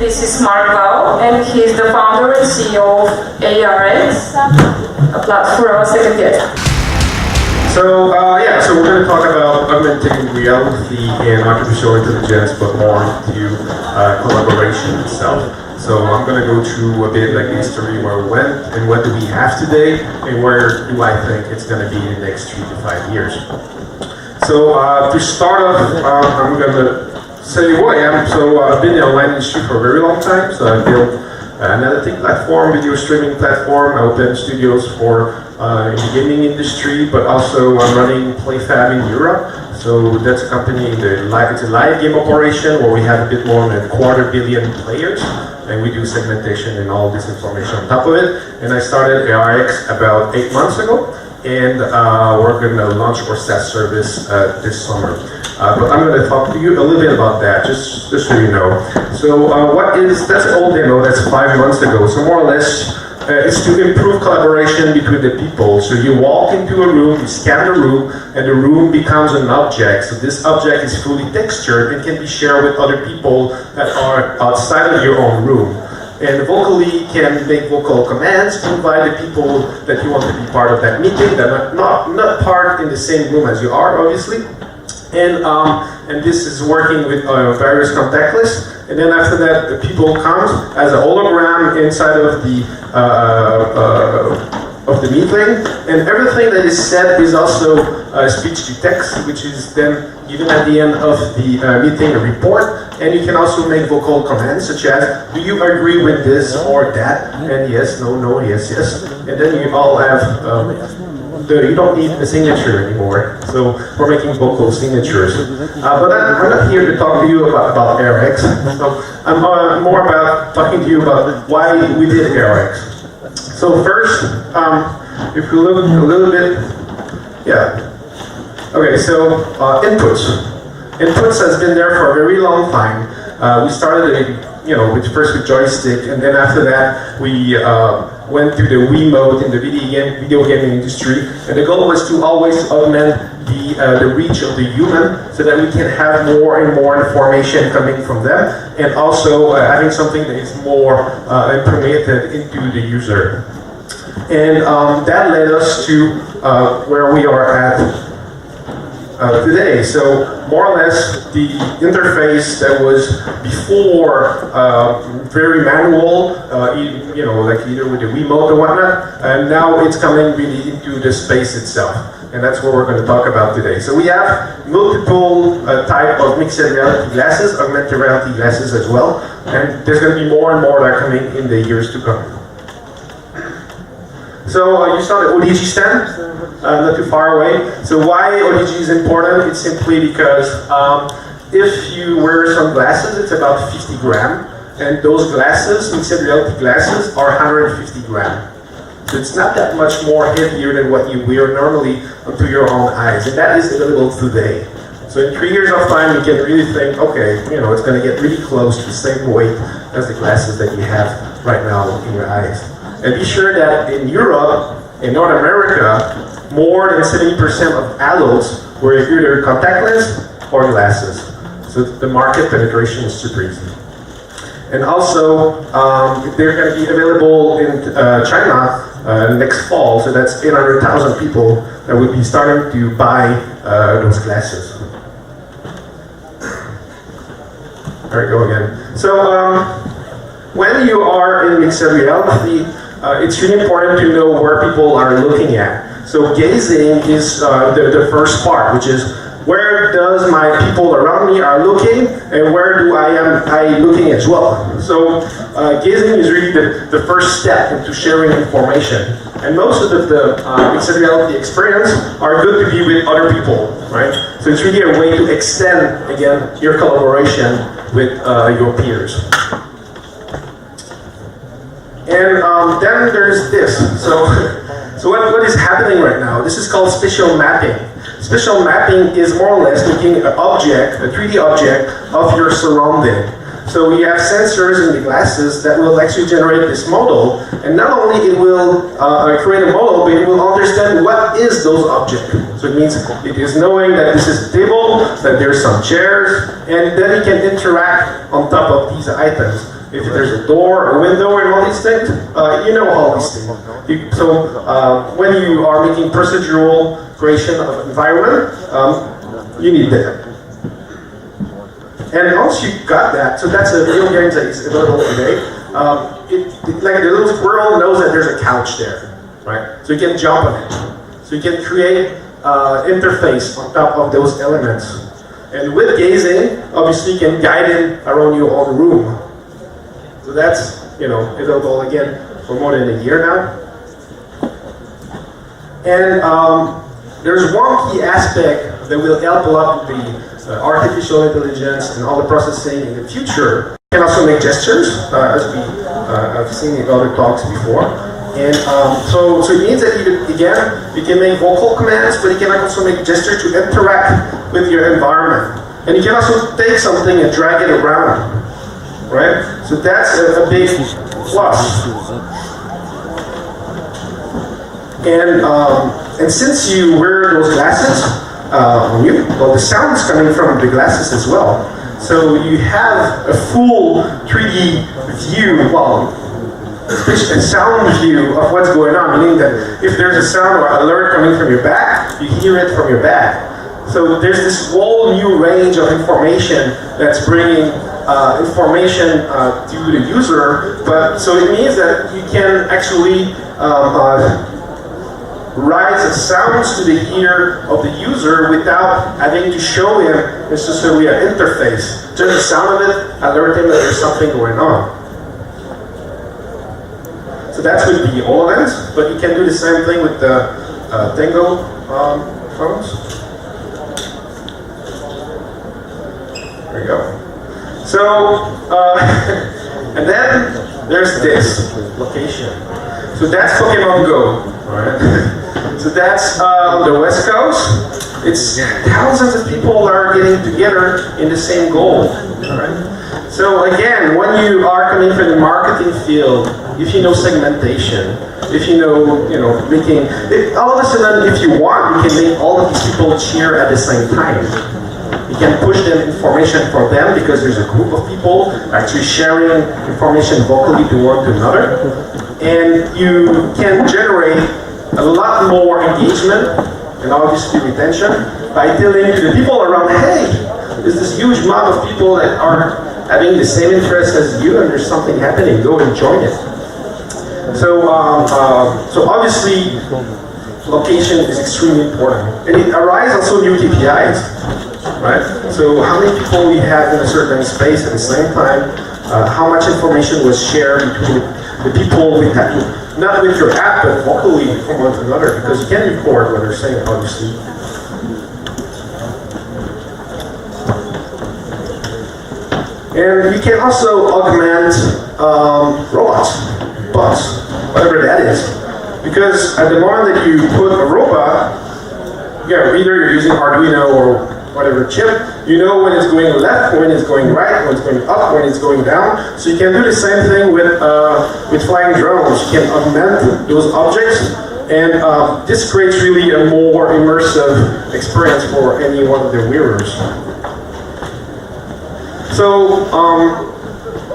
This is Mark Val, and he's the founder and CEO of ARX, a platform second. So we're going to talk about augmented reality and artificial intelligence, but more into collaboration itself. So I'm going to go through a bit like the history where we went and what do we have today and where do I think it's going to be in the next 3 to 5 years. So to start off, I'm going to say who I am. So I've been in the online industry for a very long time. So I built an analytic platform, video streaming platform. I opened studios for in the gaming industry, but also I'm running PlayFab in Europe. So that's a company it's a live game operation where we have a bit more than 250 million players, and we do segmentation and all this information on top of it. And I started ARX about 8 months ago, and we're going to launch our SaaS service this summer. But I'm going to talk to you a little bit about that, just so you know. So that's an old demo, that's 5 months ago. So more or less, it's to improve collaboration between the people. So you walk into a room, you scan the room, and the room becomes an object. So this object is fully textured and can be shared with other people that are outside of your own room. And vocally can make vocal commands to invite the people that you want to be part of that meeting, that are not part in the same room as you are, obviously. And this is working with various contact lists. And then after that, the people comes as a hologram inside of the meeting, and everything that is said is also speech to text, which is then given at the end of the meeting a report. And you can also make vocal commands such as, do you agree with this or that? And yes, no, no, yes, yes. And then you all have you don't need a signature anymore, so we're making vocal signatures. But I'm not here to talk to you about ARX. So I'm more about talking to you about why we did ARX. So first, if we look a little bit, okay. So inputs. Inputs has been there for a very long time. We started, first with joystick, and then after that we went to the Wii mode in the video gaming industry, and the goal was to always augment the reach of the human so that we can have more and more information coming from them, and also having something that is more implemented into the user. And that led us to where we are at today. So more or less the interface that was before very manual, like either with the Wiimote or whatnot, and now it's coming really into the space itself. And that's what we're going to talk about today. So we have multiple type of mixed reality glasses, augmented reality glasses as well, and there's going to be more and more that are coming in the years to come. So you saw the ODG stand, not too far away. So why ODG is important? It's simply because if you wear some glasses, it's about 50 grams, and those glasses, mixed reality glasses, are 150 grams. So it's not that much more heavier than what you wear normally onto your own eyes, and that is available today. So in 3 years of time, you can really think, okay, it's going to get really close to the same weight as the glasses that you have right now in your eyes. And be sure that in Europe, in North America, more than 70% of adults wear either contact lens or glasses. So the market penetration is super easy. And also, they're going to be available in China next fall. So that's 800,000 people that will be starting to buy those glasses. There we go again. So when you are in mixed reality, it's really important to know where people are looking at. So gazing is the first part, which is where does my people around me are looking, and where do I looking as well. So gazing is really the first step into sharing information. And most of the mixed reality experience are good to be with other people, right? So it's really a way to extend, again, your collaboration with your peers. And then there's this. So what is happening right now? This is called spatial mapping. Spatial mapping is more or less looking at an object, a 3D object of your surrounding. So we have sensors in the glasses that will actually generate this model, and not only it will create a model, but it will understand what is those objects. So it means it is knowing that this is a table, that there's some chairs, and then it can interact on top of these items. if there's a door, a window, and all these things, you know all these things. When you are making procedural creation of environment, you need that. And once you got that, so that's a video game that is available today. Like the little squirrel knows that there's a couch there, right? So you can jump on it. So you can create interface on top of those elements. And with gazing, obviously you can guide it around your own room. So that's, available again for more than a year now. And there's one key aspect that will help a lot with the artificial intelligence and all the processing in the future. You can also make gestures, as we have seen in other talks before. And so it means that you can make vocal commands, but you can also make gestures to interact with your environment. And you can also take something and drag it around, right? So that's a big plus. And since you wear those glasses on you, well, the sound is coming from the glasses as well. So you have a full 3D view, a sound view of what's going on, meaning that if there's a sound or alert coming from your back, you hear it from your back. So there's this whole new range of information that's bringing information to the user, so it means that you can actually rise the sounds to the ear of the user without having to show him necessarily an interface. Just the sound of it, alert him that there's something going on. So that's with the HoloLens, but you can do the same thing with the Tango phones. There you go. So, and then there's this location. So that's Pokemon Go, right? So that's on the West Coast. It's thousands of people are getting together in the same goal, right? So again, when you are coming from the marketing field, if you know segmentation, if you know, all of a sudden, if you want, you can make all of these people cheer at the same time. You can push them information for them because there's a group of people actually sharing information vocally to one to another. And you can generate a lot more engagement and obviously retention by telling to the people around, hey, there's this huge mob of people that are having the same interest as you and there's something happening, go and join it. So obviously, location is extremely important. And it arises also new KPIs, right? So how many people we have in a certain space at the same time, how much information was shared between the people we have, not with your app, but vocally from one to another, because you can record what they're saying, obviously. And you can also augment robots, bots, whatever that is. Because at the moment that you put a robot, either you're using Arduino or whatever chip, you know when it's going left, when it's going right, when it's going up, when it's going down. So you can do the same thing with flying drones. You can augment those objects, and this creates really a more immersive experience for any one of the wearers. So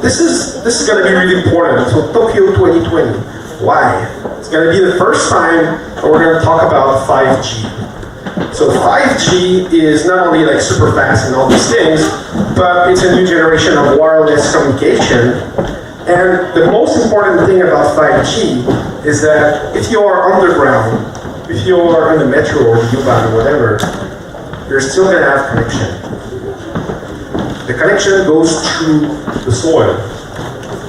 this is going to be really important. So Tokyo 2020, why? It's going to be the first time that we're going to talk about 5G. So 5G is not only like super fast and all these things, but it's a new generation of wireless communication. And the most important thing about 5G is that if you are underground, if you are in the metro or the U-Bahn or whatever, you're still going to have connection. The connection goes through the soil.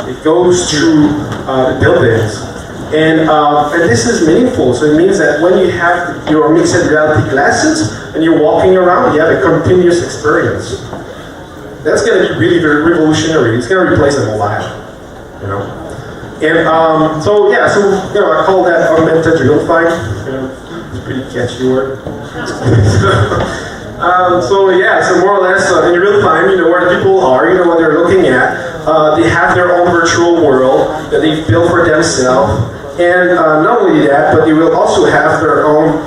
It goes through the buildings. And this is meaningful. So it means that when you have your mixed reality glasses and you're walking around, you have a continuous experience. That's going to be really very revolutionary. It's going to replace them alive, And so I call that augmented realify. It's a pretty catchy word. So more or less in real time, where the people are, what they're looking at. They have their own virtual world that they've built for themselves. And not only that, but they will also have their own,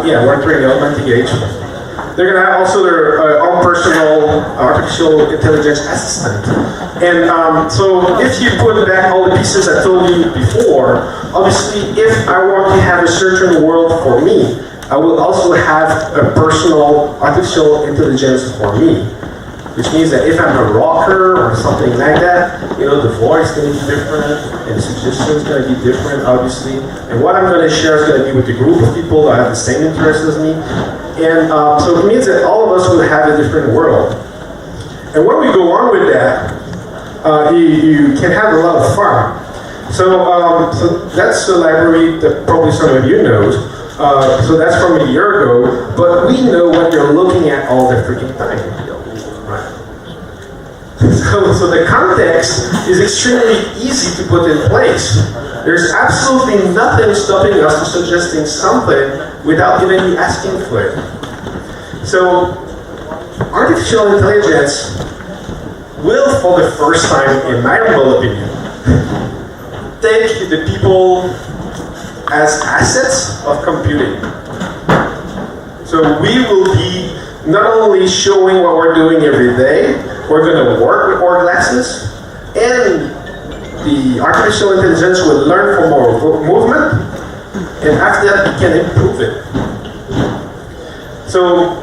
we're entering the augmented age. they're going to have also their own personal artificial intelligence assistant. And so if you put back all the pieces I told you before, obviously if I want to have a certain world for me, I will also have a personal artificial intelligence for me. Which means that if I'm a rocker or something like that, the voice is going to be different, and the suggestion is going to be different, obviously. And what I'm going to share is going to be with a group of people that have the same interests as me. And so it means that all of us will have a different world. And when we go on with that, you can have a lot of fun. So that's the library that probably some of you know. So that's from a year ago, but we know what you're looking at all the freaking time. Right. So the context is extremely easy to put in place. There's absolutely nothing stopping us from suggesting something without even asking for it. So artificial intelligence will, for the first time, in my humble opinion, take the people as assets of computing. So we will be not only showing what we're doing every day, we're going to work with our glasses, and the artificial intelligence will learn from our movement, and after that we can improve it. So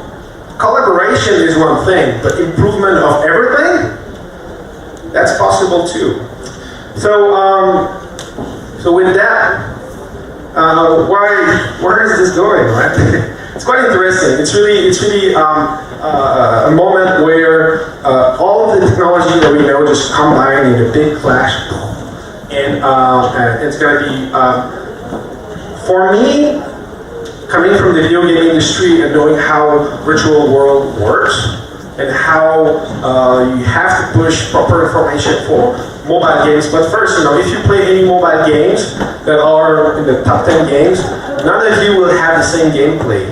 collaboration is one thing, but improvement of everything, that's possible too. So with that, where is this going, right? It's quite interesting. It's really a moment where all of the technology that we know just combine in a big flash, and it's going to be, for me, coming from the video game industry and knowing how virtual world works and how you have to push proper information for mobile games. But first, if you play any mobile games that are in the top 10 games, none of you will have the same gameplay.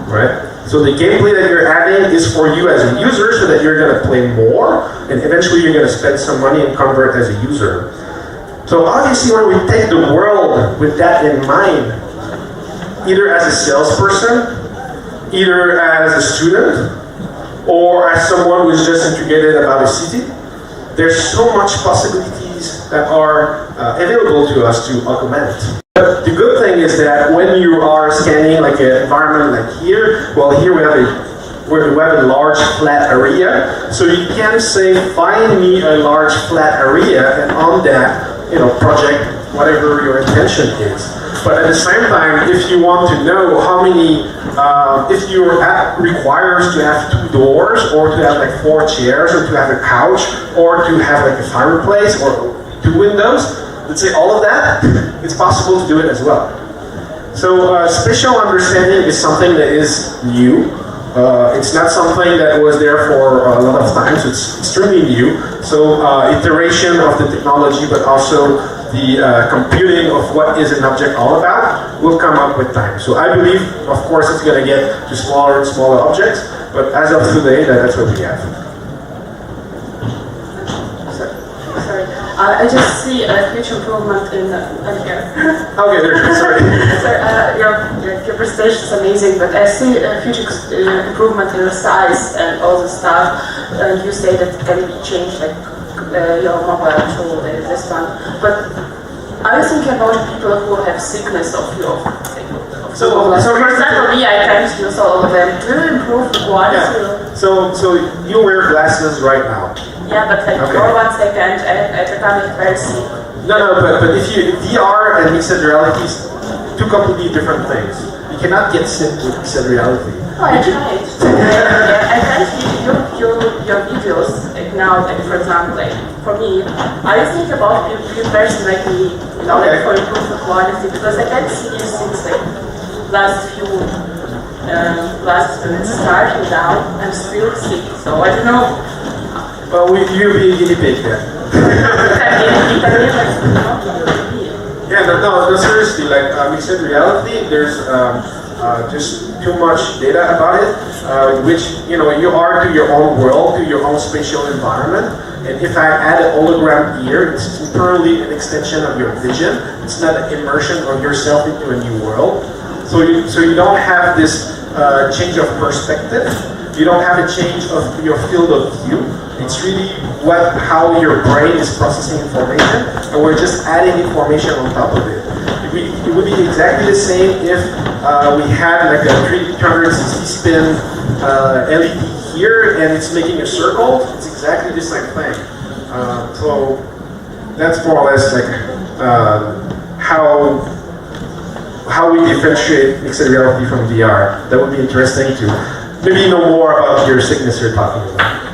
Right? So the gameplay that you're having is for you as a user, so that you're going to play more, and eventually you're going to spend some money and convert as a user. So obviously when we take the world with that in mind, either as a salesperson, either as a student, or as someone who's just integrated about a city, there's so much possibilities that are available to us to augment. But the good thing is that when you are scanning like an environment like here, well, here we have a large flat area, so you can say, find me a large flat area, and on that, project whatever your intention is. But at the same time, if you want to know how many, if your app requires to have 2 doors, or to have like 4 chairs, or to have a couch, or to have like a fireplace, or 2 windows, let's say all of that, it's possible to do it as well. So spatial understanding is something that is new. It's not something that was there for a lot of time, so it's extremely new. So iteration of the technology, but also the computing of what is an object all about will come up with time. So I believe, of course, it's going to get to smaller and smaller objects, but as of today, that's what we have. Sorry, I just see a huge improvement in here. Okay, sorry. Your presentation is amazing, but I see a huge improvement in the size and all the stuff. And you say that it can be changed, like your mobile tool, this one. But are you thinking about people who have sickness of your? So for example, me, I can't use all of them. Do you improve the quality? Yeah. So you wear glasses right now. Yeah, but like for 1 second, I become very sick. No, but if VR and mixed reality is 2 completely different things. You cannot get sick with mixed reality. Oh, I tried. I tried your videos like now, like for example, like for me, I think about a person like me, like for improve the quality, because I can't see you since like last minutes starting down. I'm still sick, so I don't know. Well, you'll be a guinea pig then. Yeah, no, seriously, like mixed reality, there's just too much data about it, which, you are to your own world, to your own spatial environment. And if I add an hologram here, it's purely an extension of your vision. It's not an immersion of yourself into a new world. So you don't have this change of perspective. You don't have a change of your field of view. It's really how your brain is processing information, and we're just adding information on top of it. It would be exactly the same if we had like a 360 spin LED here, and it's making a circle. It's exactly the same thing. So that's more or less like how we differentiate mixed reality from VR. That would be interesting to maybe know more about your sickness you're talking about.